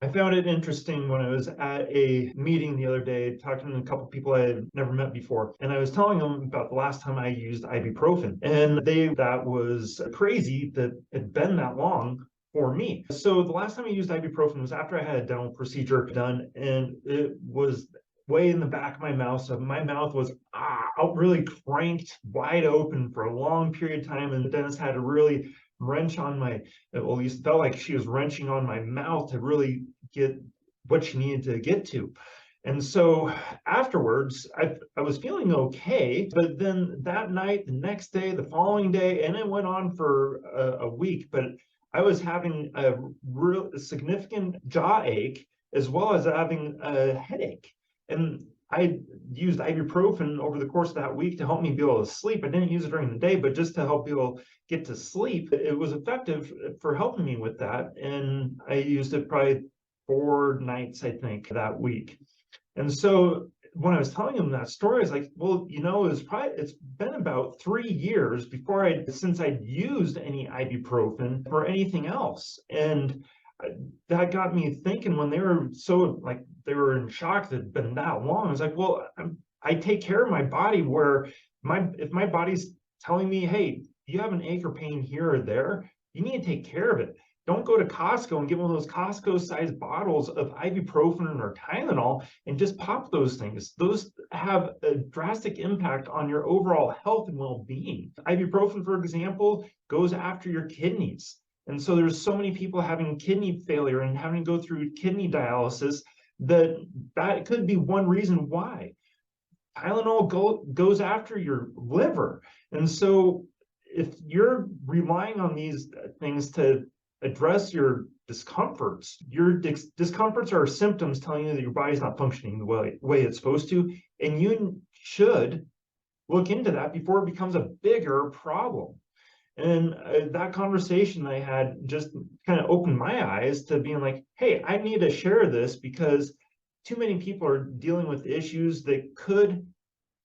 I found it interesting when I was at a meeting the other day, talking to a couple people I had never met before, and I was telling them about the last time I used ibuprofen, and that was crazy that it had been that long for me. So the last time I used ibuprofen was after I had a dental procedure done, and it was way in the back of my mouth. So my mouth was out really cranked wide open for a long period of time, and the dentist had to really wrench on my, well, at least felt like she was wrenching on my mouth to really get what she needed to get to. And so afterwards, I was feeling okay, but then that night, the next day, the following day, and it went on for a week, but I was having a real significant jaw ache as well as having a headache. And I used ibuprofen over the course of that week to help me be able to sleep. I didn't use it during the day, but just to help people get to sleep. It was effective for helping me with that. And I used it probably 4 nights, I think, that week. And so when I was telling him that story, I was like, well, it's been about 3 years since I'd used any ibuprofen for anything else. And that got me thinking when they were they were in shock that it'd been that long. I was like, well, I take care of my body where if my body's telling me, hey, you have an ache or pain here or there, you need to take care of it. Don't go to Costco and get one of those Costco-sized bottles of ibuprofen or Tylenol and just pop those things. Those have a drastic impact on your overall health and well-being. Ibuprofen, for example, goes after your kidneys. And so there's so many people having kidney failure and having to go through kidney dialysis that could be one reason why. Tylenol goes after your liver. And so if you're relying on these things to address your discomforts, discomforts are symptoms telling you that your body's not functioning the way it's supposed to, and you should look into that before it becomes a bigger problem. And that conversation I had just kind of opened my eyes to being like, hey, I need to share this because too many people are dealing with issues that could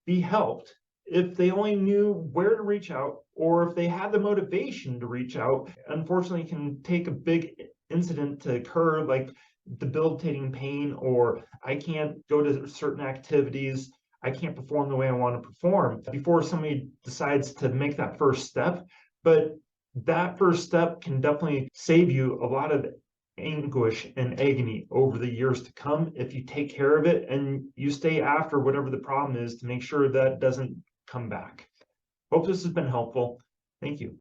be helped if they only knew where to reach out, or if they had the motivation to reach out. Unfortunately, it can take a big incident to occur, like debilitating pain, or I can't go to certain activities, I can't perform the way I want to perform, before somebody decides to make that first step. But that first step can definitely save you a lot of anguish and agony over the years to come if you take care of it and you stay after whatever the problem is to make sure that doesn't come back. Hope this has been helpful. Thank you.